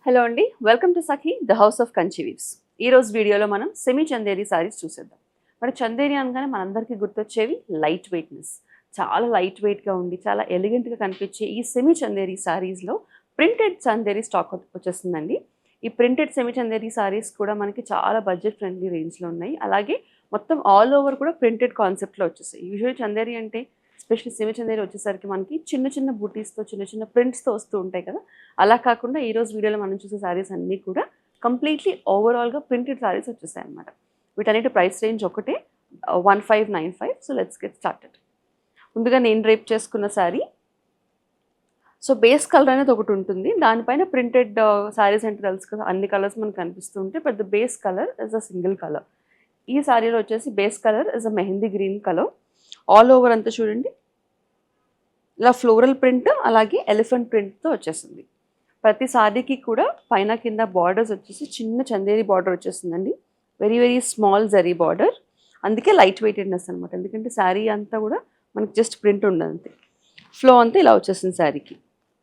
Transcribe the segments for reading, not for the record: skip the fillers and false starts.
Hello అండి, welcome to Sakhi the house of Kanchi weaves. ఈరోజు వీడియోలో మనం సెమీ చందేరి సారీస్ చూసేద్దాం. మరి చందేరి అనగానే మనందరికీ గుర్తొచ్చేవి లైట్ వెయిట్నెస్. చాలా లైట్ వెయిట్గా ఉండి చాలా ఎలిగెంట్గా కనిపించే ఈ సెమీ చందేరి సారీస్లో ప్రింటెడ్ చందేరి స్టాక్ వచ్చేస్తుందండి. ఈ ప్రింటెడ్ సెమీ చందేరి సారీస్ కూడా మనకి చాలా బడ్జెట్ ఫ్రెండ్లీ రేంజ్లో ఉన్నాయి. అలాగే మొత్తం ఆల్ ఓవర్ కూడా ప్రింటెడ్ కాన్సెప్ట్లో వచ్చేసాయి. యూజువల్ చందేరి అంటే ఎస్పెషల్లీ సెమీ చందేరి వచ్చేసరికి మనకి చిన్న చిన్న బూటీస్తో చిన్న చిన్న ప్రింట్స్తో వస్తూ ఉంటాయి కదా. అలా కాకుండా ఈరోజు వీడియోలో మనం చూసే శారీస్ అన్నీ కూడా కంప్లీట్లీ ఓవరాల్గా ప్రింటెడ్ శారీస్ వచ్చేసాయి అనమాట. వీటన్నిటి ప్రైస్ రేంజ్ ఒకటే 1595. So let's get started. ముందుగా నేను రేప్ చేసుకున్న శారీ. సో బేస్ కలర్ అనేది ఒకటి ఉంటుంది, దానిపైన ప్రింటెడ్ శారీస్ అంటే తెలుసు కదా, అన్ని కలర్స్ మనకు కనిపిస్తూ ఉంటాయి. But the base colour is a single colour. ఈ శారీలో వచ్చేసి base colour is a mehndi green colour. All over అంతా చూడండి ఇలా ఫ్లోరల్ ప్రింట్ అలాగే ఎలిఫెంట్ ప్రింట్తో వచ్చేసింది. ప్రతి సారీకి కూడా పైన కింద బార్డర్స్ వచ్చేసి చిన్న చందేరి బార్డర్ వచ్చేసిందండి. Very very small zari border, అందుకే లైట్ వెయిటెడ్నెస్ అనమాట. ఎందుకంటే శారీ అంతా కూడా మనకి జస్ట్ ప్రింట్ ఉండదు అంతే. ఫ్లో అంతా ఇలా వచ్చేసింది శారీకి.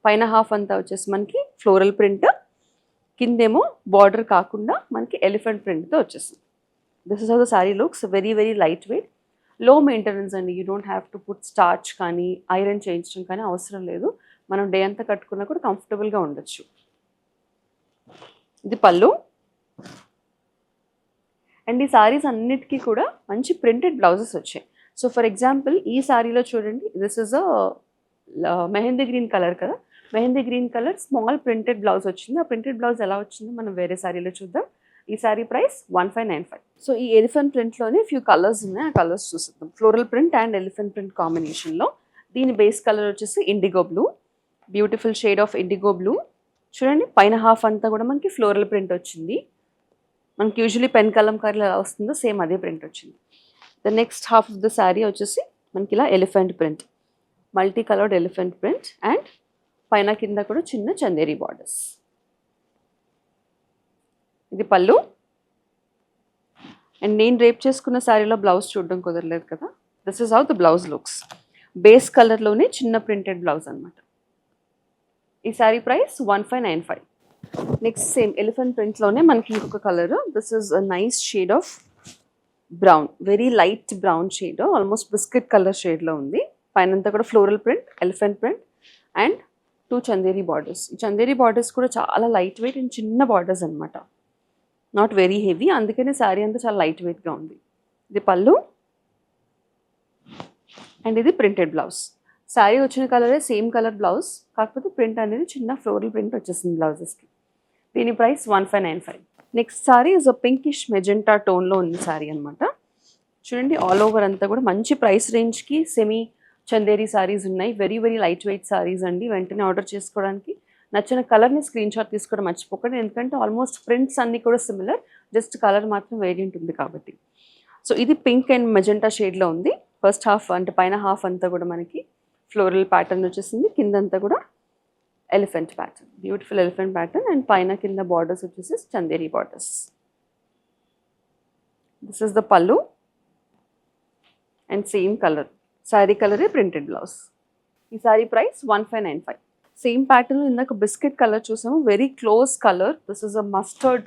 పైన హాఫ్ అంతా వచ్చేసి మనకి ఫ్లోరల్ ప్రింట్, కిందేమో బార్డర్ కాకుండా మనకి ఎలిఫెంట్ ప్రింట్తో వచ్చేసింది. This is how the sari looks. Very very light weight, లో మెయింటెనెన్స్ అండి. You don't have to put starch కానీ ఐరన్ చేయించడం కానీ అవసరం లేదు. మనం డే అంతా కట్టుకున్నా కూడా కంఫర్టబుల్గా ఉండొచ్చు. ఇది పళ్ళు. అండ్ ఈ సారీస్ అన్నిటికీ కూడా మంచి ప్రింటెడ్ బ్లౌజెస్ వచ్చాయి. సో ఫర్ ఎగ్జాంపుల్ ఈ సారీలో చూడండి, this is a mehndi green colour కదా. Mehndi green colour small printed blouse వచ్చింది. ఆ ప్రింటెడ్ బ్లౌజ్ ఎలా వచ్చిందో మనం వేరే సారీలో చూద్దాం. ఈ సారీ ప్రైస్ 1595. సో ఈ ఎలిఫెంట్ ప్రింట్లోనే ఫ్యూ కలర్స్ ఉన్నాయి, ఆ కలర్స్ చూసిద్దాం. Floral print and elephant print కాంబినేషన్లో. దీని బేస్ కలర్ వచ్చేసి indigo blue, beautiful shade of indigo blue. చూడండి పైన హాఫ్ అంతా కూడా మనకి ఫ్లోరల్ ప్రింట్ వచ్చింది. మనకి యూజువలీ పెన్ కలంకారీలో ఎలా వస్తుందో సేమ్ అదే ప్రింట్ వచ్చింది. The next half of the sari వచ్చేసి మనకి ఇలా elephant print, multi coloured elephant print and పైన కింద కూడా చిన్న చందేరి బార్డర్స్. ఇది పళ్ళు. అండ్ నేను రేప్ చేసుకున్న శారీలో బ్లౌజ్ చూడడం కుదరలేదు కదా. This is how the blouse looks. Base కలర్లోనే చిన్న ప్రింటెడ్ బ్లౌజ్ అనమాట. ఈ sari price 1595. Next same elephant ప్రింట్లోనే మనకి ఇంకొక కలర్. This is a nice shade of brown, very light brown shade, almost biscuit colour షేడ్లో ఉంది. పైనంతా కూడా floral print, elephant print and 2 Chanderi borders. ఈ చందేరి బార్డర్స్ కూడా చాలా లైట్ వెయిట్ అండ్ చిన్న బార్డర్స్ అనమాట, నాట్ వెరీ హెవీ. అందుకనే శారీ అంతా చాలా లైట్ వెయిట్గా ఉంది. ఇది పళ్ళు అండ్ ఇది ప్రింటెడ్ బ్లౌజ్. శారీ వచ్చిన కలరే సేమ్ కలర్ బ్లౌజ్, కాకపోతే ప్రింట్ అనేది చిన్న ఫ్లోరల్ ప్రింట్ వచ్చేసింది బ్లౌజెస్కి. దీని price 1595. Next sari is a pinkish magenta టోన్లో ఉంది శారీ అనమాట. చూడండి ఆల్ ఓవర్ అంతా కూడా మంచి ప్రైస్ రేంజ్కి సెమీ చందేరి శారీస్ ఉన్నాయి. Very very light weight saris అండి. వెంటనే ఆర్డర్ చేసుకోవడానికి నచ్చిన కలర్ని స్క్రీన్ షాట్ తీసుకోవడం మర్చిపోకండి, ఎందుకంటే ఆల్మోస్ట్ ప్రింట్స్ అన్నీ కూడా సిమిలర్, జస్ట్ కలర్ మాత్రం వేరియంట్ ఉంది కాబట్టి. సో ఇది పింక్ అండ్ మెజెంటా షేడ్లో ఉంది. ఫస్ట్ హాఫ్ అంటే పైన హాఫ్ అంతా కూడా మనకి ఫ్లోరల్ ప్యాటర్న్ వచ్చేసింది, కిందంతా కూడా elephant pattern, beautiful elephant pattern and పైన కింద బార్డర్స్ వచ్చేసి Chanderi borders. This is the pallu and same colour, sari కలరే ప్రింటెడ్ బ్లౌజ్. ఈ శారీ ప్రైస్ 1595. సేమ్ ప్యాటర్న్ ఇందాక బిస్కెట్ కలర్ చూసాము, very close colour. This is a mustard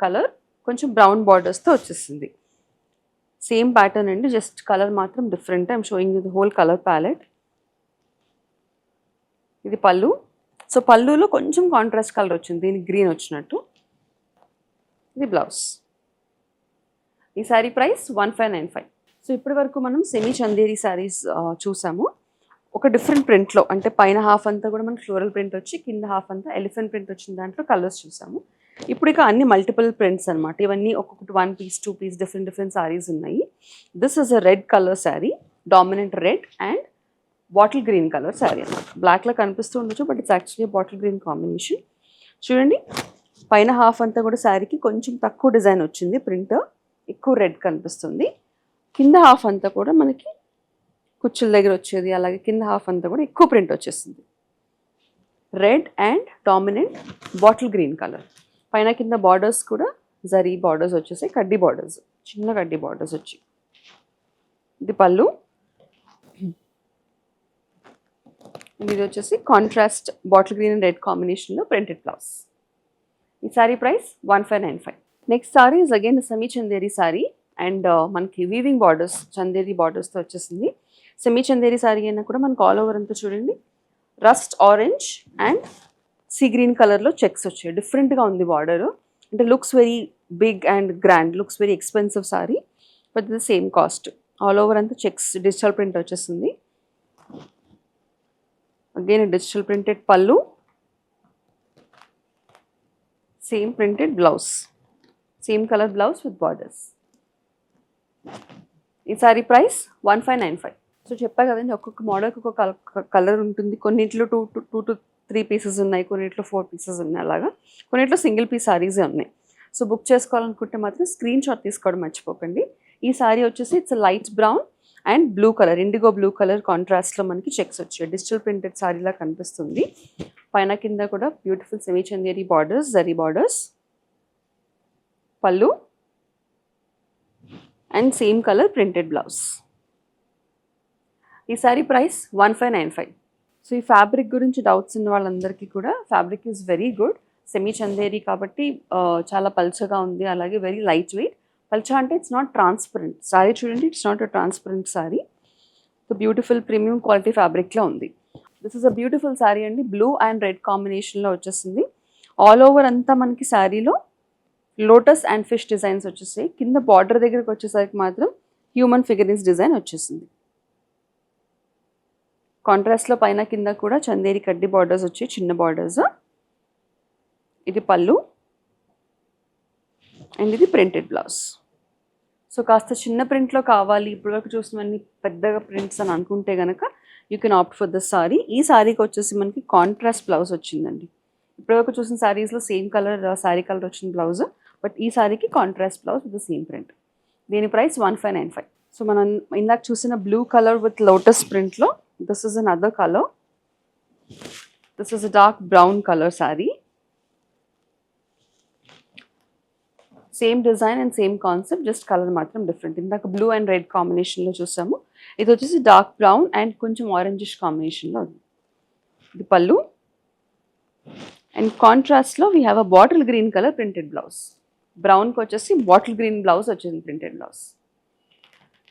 colour, కొంచెం బ్రౌన్ బార్డర్స్తో వచ్చేసింది. సేమ్ ప్యాటర్న్ అండి, జస్ట్ కలర్ మాత్రం different. I'm showing you the whole colour palette. ఇది పళ్ళు. సో పళ్ళులో కొంచెం కాంట్రాస్ట్ కలర్ వచ్చింది, దీనికి గ్రీన్ వచ్చినట్టు. ఇది బ్లౌజ్. ఈ శారీ ప్రైస్ 1595. సో ఇప్పటి వరకు మనం సెమీ చందేరి శారీస్ చూసాము. ఒక డిఫరెంట్ ప్రింట్లో, అంటే పైన హాఫ్ అంతా కూడా మనకి ఫ్లోరల్ ప్రింట్ వచ్చి కింద హాఫ్ అంతా ఎలిఫెంట్ ప్రింట్ వచ్చిన దాంట్లో కలర్స్ చూసాము. ఇప్పుడు ఇక అన్ని మల్టిపుల్ ప్రింట్స్ అనమాట. ఇవన్నీ ఒక్కొక్కటి 1 పీస్ 2 పీస్ డిఫరెంట్ శారీస్ ఉన్నాయి. This is a red colour sari, dominant red and bottle green colour sari అనమాట. బ్లాక్లో కనిపిస్తూ ఉండొచ్చు, but it's actually bottle green combination. చూడండి పైన హాఫ్ అంతా కూడా శారీకి కొంచెం తక్కువ డిజైన్ వచ్చింది, ప్రింట్ ఎక్కువ రెడ్ కనిపిస్తుంది. కింద హాఫ్ అంతా కూడా మనకి కుచ్చుల దగ్గర వచ్చేది, అలాగే కింద హాఫ్ అంతా కూడా ఎక్కువ ప్రింట్ వచ్చేసింది. Red and dominant bottle green colour. పైన కింద బార్డర్స్ కూడా జరీ బార్డర్స్ వచ్చేసి కడ్డీ బార్డర్స్, చిన్న కడ్డీ బార్డర్స్ వచ్చి. ఇది పళ్ళు. ఇది వచ్చేసి contrast bottle green and red కాంబినేషన్లో ప్రింటెడ్ బ్లౌజ్. ఈ sari price 1595. Next sorry is again semi Chanderi sorry and మనకి వీవింగ్ బార్డర్స్ చందేరి బార్డర్స్తో వచ్చేసింది. సెమీ చందేరి సారీ అయినా కూడా మనకు ఆల్ ఓవర్ అంతా చూడండి rust orange and sea green కలర్లో చెక్స్ వచ్చాయి. డిఫరెంట్గా ఉంది బార్డర్. అంటే looks very big and grand, looks very expensive sari but the same cost. All over అంతా చెక్స్ డిజిటల్ ప్రింట్ వచ్చేసింది. Again digital printed pallu, same printed blouse, same colour blouse with borders. ఈ sari price 1595. So చెప్పా కదండి ఒక్కొక్క మోడల్కి ఒక్కొక్క colour ఉంటుంది. కొన్నిట్లో 2 to 3 pieces ఉన్నాయి, కొన్నిట్లో 4 పీసెస్ ఉన్నాయి, అలాగా కొన్నిట్లో సింగిల్ పీస్ సారీసే ఉన్నాయి. సో బుక్ చేసుకోవాలనుకుంటే మాత్రం స్క్రీన్ షాట్ తీసుకోవడం మర్చిపోకండి. ఈ సారీ వచ్చేసి it's light brown and blue colour, IndiGo blue colour కాంట్రాస్ట్లో మనకి చెక్స్ వచ్చాయి. డిజిటల్ ప్రింటెడ్ సారీలా కనిపిస్తుంది. పైన కింద కూడా beautiful semi Chanderi borders, zari borders, pallu and same colour printed blouse. ఈ సారీ ప్రైస్ 1595. సో ఈ ఫ్యాబ్రిక్ గురించి డౌట్స్ ఉన్న వాళ్ళందరికీ కూడా fabric is very good. Semi Chanderi కాబట్టి చాలా పల్చగా ఉంది, అలాగే వెరీ లైట్ వెయిట్. పల్చా అంటే ఇట్స్ నాట్ ట్రాన్స్పరెంట్. సారీ చూడండి, it's not a transparent sari. So beautiful premium quality ఫ్యాబ్రిక్లో ఉంది. This is a beautiful sari అండి. బ్లూ అండ్ రెడ్ కాంబినేషన్లో వచ్చేసింది. ఆల్ ఓవర్ అంతా మనకి శారీలో లోటస్ అండ్ ఫిష్ డిజైన్స్ వచ్చేసాయి. కింద బార్డర్ దగ్గరికి వచ్చేసరికి మాత్రం హ్యూమన్ ఫిగరిన్స్ డిజైన్ వచ్చేసింది. కాంట్రాస్ట్లో పైన కింద కూడా చందేరి కడ్డీ బార్డర్స్ వచ్చి చిన్న బార్డర్స్. ఇది పళ్ళు అండ్ ఇది ప్రింటెడ్ బ్లౌజ్. సో కాస్త చిన్న ప్రింట్లో కావాలి, ఇప్పటివరకు చూసినవన్నీ పెద్దగా ప్రింట్స్ అని అనుకుంటే కనుక you can opt for this sari. ఈ సారీకి వచ్చేసి మనకి కాంట్రాస్ట్ బ్లౌజ్ వచ్చిందండి. ఇప్పటివరకు చూసిన సారీస్లో సేమ్ కలర్ సారీ కలర్ వచ్చిన బ్లౌజ్, బట్ ఈ సారీకి contrast blouse with same print. దీని ప్రైస్ 1595. సో మనం ఇందాక చూసిన బ్లూ కలర్ విత్ లోటస్ ప్రింట్లో this is another color. This is a dark brown color saree. Same design and same concept, just color matram different. Indaka blue and red combination lo chusamu. Idu vachesi dark brown and koncham orangish combination lo undi. Idi pallu and contrast lo we have a bottle green color printed blouse. Brown ko vachesi bottle green blouse vachesi printed blouse.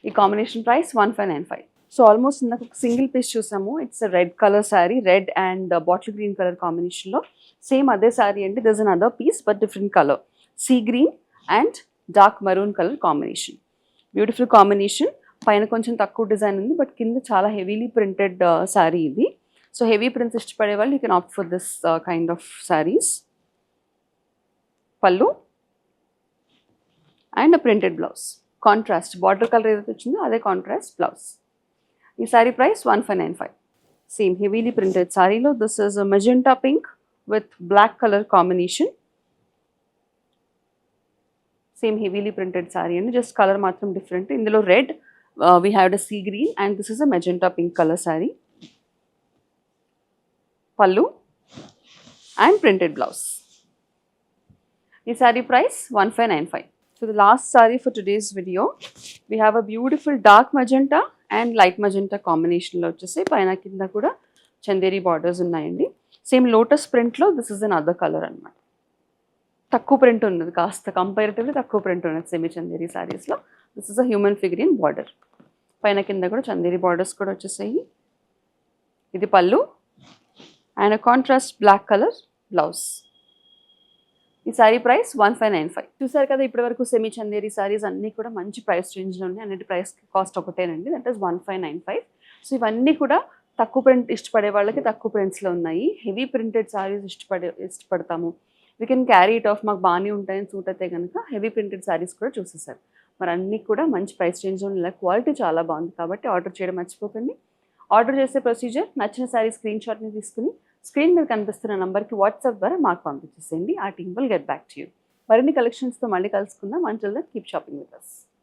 Ee combination price 1595. So almost ఇందాక ఒక single piece చూసాము. It's red colour sari, red and bottle green colour కాంబినేషన్లో. Same అదే శారీ అంటే this another piece but different colour, sea green and dark maroon colour combination. Beautiful combination. పైన కొంచెం తక్కువ design ఉంది బట్ కింద చాలా హెవీలీ ప్రింటెడ్ శారీ ఇది. సో హెవీ ప్రింట్స్ ఇష్టపడే వాళ్ళు you can opt for this kind of saris. Pallu and printed blouse, contrast border colour ఏదైతే వచ్చిందో అదే కాంట్రాస్ట్ బ్లౌజ్. ఈ sari price 1595. Same heavily printed సారీలో this is magenta pink with black colour combination. Same heavily printed sari అండి, just colour మాత్రం different. ఇందులో red we have the sea green and this is a magenta pink colour sari. Pallu and printed blouse. ఈ sari price 1595. So the last saree for today's video, we have a beautiful dark magenta and light magenta combination లో వచ్చేసి పైన కింద కూడా Chanderi borders ఉన్నాయండి. Same lotus ప్రింట్లో this is another colour అనమాట. తక్కువ ప్రింట్ ఉన్నది, కాస్త కంపారిటివ్లీ తక్కువ ప్రింట్ ఉన్నది సెమీ చందేరి సారీస్లో. This is a human figurine border. పైన కింద కూడా చందేరి బార్డర్స్ కూడా వచ్చేసాయి. ఇది pallu and contrast black colour blouse. ఈ సారీ ప్రైస్ 1595. చూసారు కదా ఇప్పటి వరకు సెమీ చందేరి సారీస్ అన్నీ కూడా మంచి ప్రైస్ రేంజ్లో ఉన్నాయి. అన్నిటి ప్రైస్ కాస్ట్ ఒకటేనండి, దట్ ఈస్ 1595. సో ఇవన్నీ కూడా తక్కువ ప్రింట్ ఇష్టపడే వాళ్ళకి తక్కువ ప్రింట్స్లో ఉన్నాయి. హెవీ ప్రింటెడ్ సారీస్ ఇష్టపడతాము, we can carry it of, మాకు బాగానే ఉంటాయని సూట్ అయితే కనుక హెవీ ప్రింటెడ్ సారీస్ కూడా చూసేసారు. మరి అన్నీ కూడా మంచి ప్రైస్ రేంజ్లో ఉన్నాయి, క్వాలిటీ చాలా బాగుంది. కాబట్టి ఆర్డర్ చేయడం మర్చిపోకండి. ఆర్డర్ చేసే ప్రొసీజర్, నచ్చిన సారీ స్క్రీన్ షాట్ని తీసుకుని స్క్రీన్ మీద కనిపిస్తున్న నంబర్కి వాట్సాప్ ద్వారా మాకు పంపించేసేయండి. ఆ team will get back to you. మరిన్ని కలెక్షన్స్తో మళ్ళీ కలుసుకుందాం. Until then keep shopping with us.